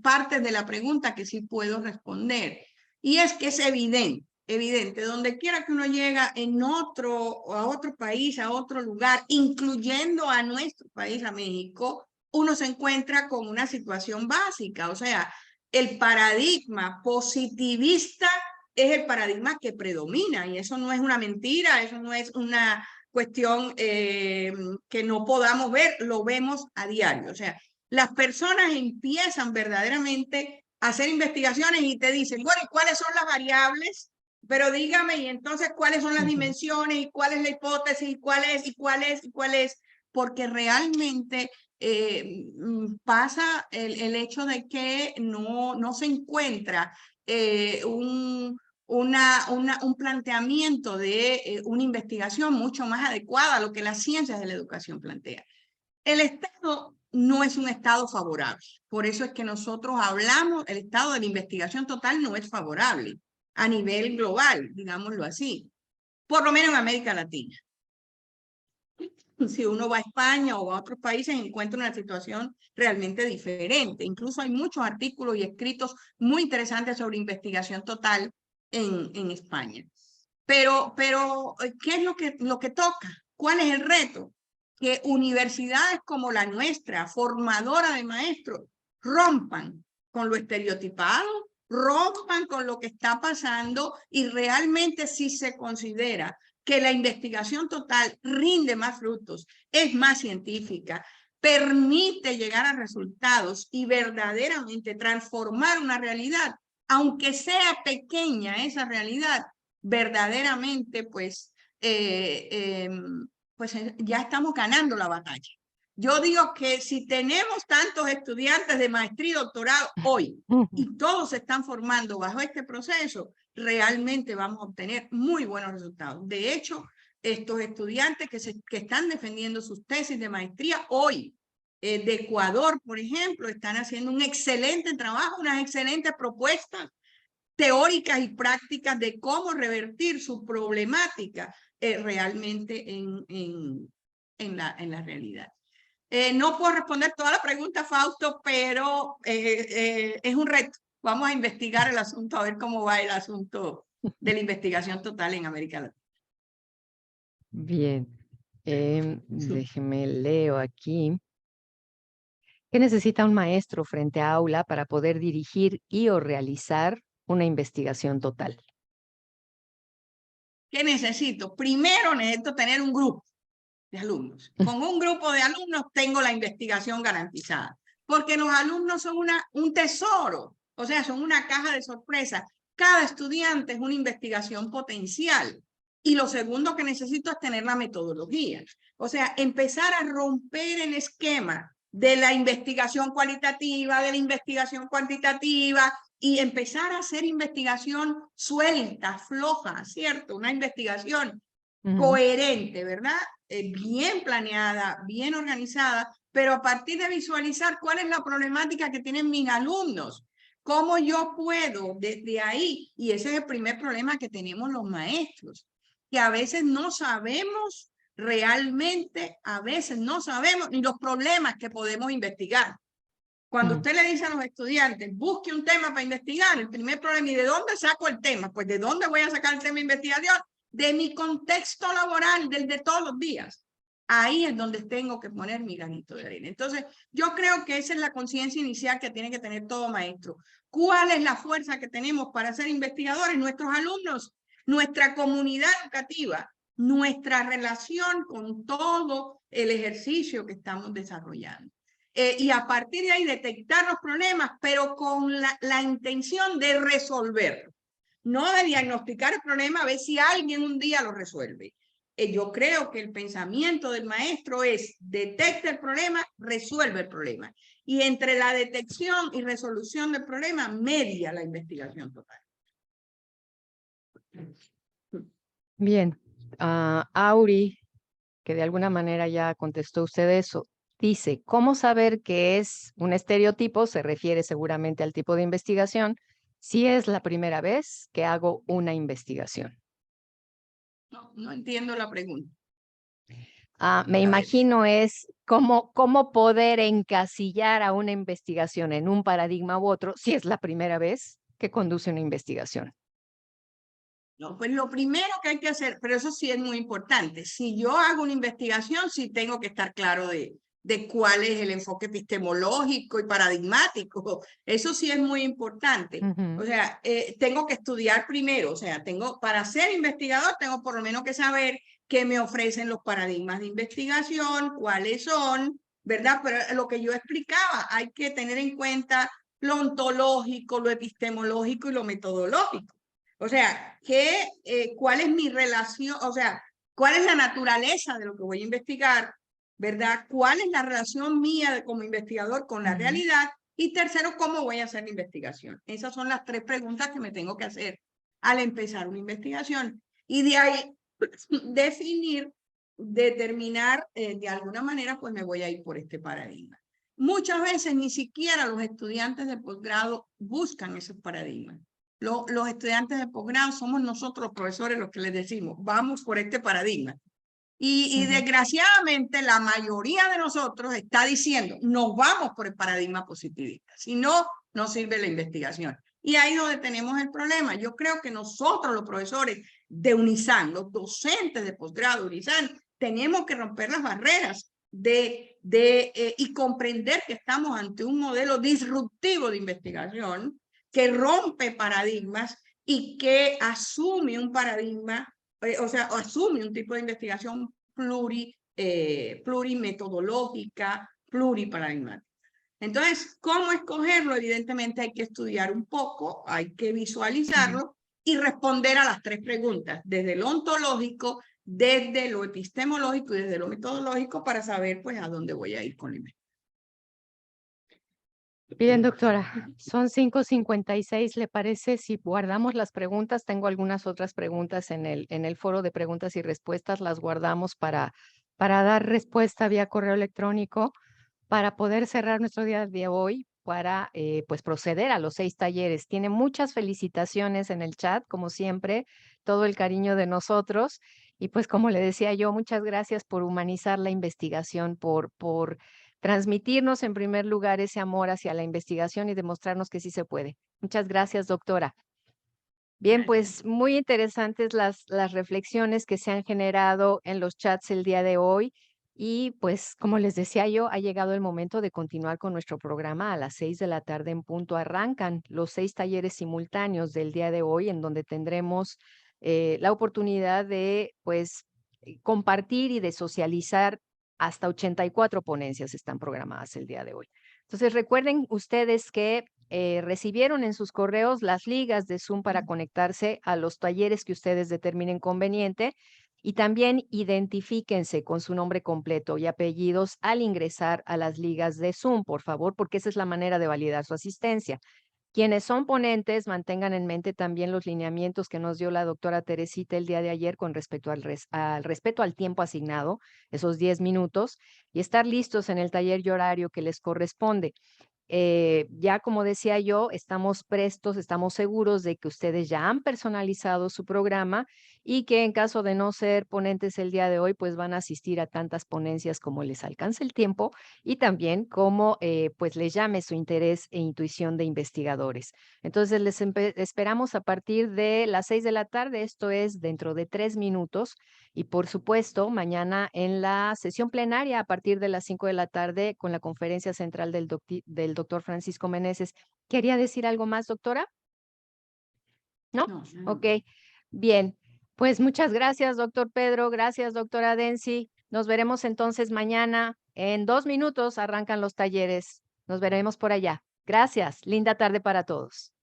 partes de la pregunta que sí puedo responder. Y es que es evidente, donde quiera que uno llega a otro país, a otro lugar, incluyendo a nuestro país, a México, uno se encuentra con una situación básica, o sea, el paradigma positivista es el paradigma que predomina y eso no es una mentira, eso no es una cuestión que no podamos ver, lo vemos a diario. O sea, las personas empiezan verdaderamente a hacer investigaciones y te dicen, bueno, ¿y cuáles son las variables? Pero dígame, y entonces, ¿cuáles son las dimensiones? ¿Y cuál es la hipótesis? ¿Y cuál es? porque realmente pasa el hecho de que no se encuentra un planteamiento de una investigación mucho más adecuada a lo que las ciencias de la educación plantean. El Estado no es un Estado favorable. Por eso es que nosotros hablamos, el estado de la investigación total no es favorable a nivel global, digámoslo así, por lo menos en América Latina. Si uno va a España o a otros países, encuentra una situación realmente diferente. Incluso hay muchos artículos y escritos muy interesantes sobre investigación total en España. Pero, ¿qué es lo que toca? ¿Cuál es el reto? Que universidades como la nuestra, formadora de maestros, rompan con lo estereotipado, rompan con lo que está pasando y realmente si se considera que la investigación total rinde más frutos, es más científica, permite llegar a resultados y verdaderamente transformar una realidad, aunque sea pequeña esa realidad, verdaderamente pues ya estamos ganando la batalla. Yo digo que si tenemos tantos estudiantes de maestría y doctorado hoy y todos se están formando bajo este proceso, realmente vamos a obtener muy buenos resultados. De hecho, estos estudiantes que están defendiendo sus tesis de maestría hoy, de Ecuador, por ejemplo, están haciendo un excelente trabajo, unas excelentes propuestas teóricas y prácticas de cómo revertir su problemática realmente en la realidad. No puedo responder toda la pregunta, Fausto, pero es un reto. Vamos a investigar el asunto, a ver cómo va el asunto de la investigación total en América Latina. Bien, déjeme leo aquí. ¿Qué necesita un maestro frente a aula para poder dirigir y o realizar una investigación total? ¿Qué necesito? Primero necesito tener un grupo de alumnos. Con un grupo de alumnos tengo la investigación garantizada, porque los alumnos son un tesoro, o sea, son una caja de sorpresas. Cada estudiante es una investigación potencial. Y lo segundo que necesito es tener la metodología. O sea, empezar a romper el esquema de la investigación cualitativa, de la investigación cuantitativa, y empezar a hacer investigación suelta, floja, ¿cierto? Una investigación coherente, ¿verdad? Bien planeada, bien organizada, pero a partir de visualizar cuál es la problemática que tienen mis alumnos, cómo yo puedo desde ahí, y ese es el primer problema que tenemos los maestros, que a veces no sabemos realmente, a veces no sabemos ni los problemas que podemos investigar. Cuando usted le dice a los estudiantes, busque un tema para investigar, el primer problema, ¿y de dónde saco el tema? Pues ¿de dónde voy a sacar el tema de investigación? De mi contexto laboral, del de todos los días. Ahí es donde tengo que poner mi granito de arena. Entonces, yo creo que esa es la conciencia inicial que tiene que tener todo maestro. ¿Cuál es la fuerza que tenemos para ser investigadores? Nuestros alumnos, nuestra comunidad educativa, nuestra relación con todo el ejercicio que estamos desarrollando. Y a partir de ahí detectar los problemas, pero con la intención de resolverlo, no de diagnosticar el problema, a ver si alguien un día lo resuelve. Yo creo que el pensamiento del maestro es detecta el problema, resuelve el problema. Y entre la detección y resolución del problema, media la investigación total. Bien, Auri, que de alguna manera ya contestó usted eso, dice, ¿cómo saber que es un estereotipo? Se refiere seguramente al tipo de investigación, si es la primera vez que hago una investigación. No entiendo la pregunta. Me imagino es cómo poder encasillar a una investigación en un paradigma u otro si es la primera vez que conduce una investigación. No, pues lo primero que hay que hacer, pero eso sí es muy importante, si yo hago una investigación, sí tengo que estar claro de cuál es el enfoque epistemológico y paradigmático. Eso sí es muy importante. O sea, tengo que estudiar primero, o sea, para ser investigador, tengo por lo menos que saber qué me ofrecen los paradigmas de investigación, cuáles son, ¿verdad? Pero lo que yo explicaba, hay que tener en cuenta lo ontológico, lo epistemológico y lo metodológico. O sea, ¿cuál es mi relación? O sea, ¿cuál es la naturaleza de lo que voy a investigar? ¿verdad? ¿Cuál es la relación mía como investigador con la realidad? Y tercero, ¿cómo voy a hacer la investigación? Esas son las tres preguntas que me tengo que hacer al empezar una investigación. Y de ahí definir, determinar, de alguna manera, pues me voy a ir por este paradigma. Muchas veces ni siquiera los estudiantes de posgrado buscan esos paradigmas. Los estudiantes de posgrado somos nosotros los profesores los que les decimos, vamos por este paradigma. Y desgraciadamente la mayoría de nosotros está diciendo, nos vamos por el paradigma positivista, si no, no sirve la investigación. Y ahí es donde tenemos el problema. Yo creo que nosotros los profesores de UNISAN, los docentes de posgrado UNISAN, tenemos que romper las barreras y comprender que estamos ante un modelo disruptivo de investigación que rompe paradigmas y que asume un paradigma, o sea, asume un tipo de investigación plurimetodológica, pluriparadigmática. Entonces, ¿cómo escogerlo? Evidentemente hay que estudiar un poco, hay que visualizarlo y responder a las tres preguntas, desde lo ontológico, desde lo epistemológico y desde lo metodológico para saber pues a dónde voy a ir con la investigación. Bien, doctora, son 5:56. ¿Le parece si guardamos las preguntas? Tengo algunas otras preguntas en el foro de preguntas y respuestas. Las guardamos para dar respuesta vía correo electrónico, para poder cerrar nuestro día de hoy, para pues proceder a los 6 talleres. Tiene muchas felicitaciones en el chat, como siempre, todo el cariño de nosotros. Y pues como le decía yo, muchas gracias por humanizar la investigación, por transmitirnos en primer lugar ese amor hacia la investigación y demostrarnos que sí se puede. Muchas gracias, doctora. Bien, pues muy interesantes las reflexiones que se han generado en los chats el día de hoy. Y pues, como les decía yo, ha llegado el momento de continuar con nuestro programa. A las 6 de la tarde en punto arrancan los 6 talleres simultáneos del día de hoy, en donde tendremos la oportunidad de, pues, compartir y de socializar. Hasta 84 ponencias están programadas el día de hoy. Entonces, recuerden ustedes que recibieron en sus correos las ligas de Zoom para conectarse a los talleres que ustedes determinen conveniente, y también identifíquense con su nombre completo y apellidos al ingresar a las ligas de Zoom, por favor, porque esa es la manera de validar su asistencia. Quienes son ponentes, mantengan en mente también los lineamientos que nos dio la doctora Teresita el día de ayer con respecto al respeto al tiempo asignado, esos 10 minutos, y estar listos en el taller y horario que les corresponde. Ya como decía yo, estamos prestos, estamos seguros de que ustedes ya han personalizado su programa y que en caso de no ser ponentes el día de hoy, pues van a asistir a tantas ponencias como les alcance el tiempo y también como pues les llame su interés e intuición de investigadores. Entonces les esperamos a partir de las 6 de la tarde, esto es dentro de 3 minutos. Y por supuesto, mañana en la sesión plenaria a partir de las 5 de la tarde con la conferencia central del doctor Francisco Meneses. ¿Quería decir algo más, doctora? ¿No? No. Ok, bien. Pues muchas gracias, doctor Pedro. Gracias, doctora Densi. Nos veremos entonces mañana. En 2 minutos arrancan los talleres. Nos veremos por allá. Gracias. Linda tarde para todos.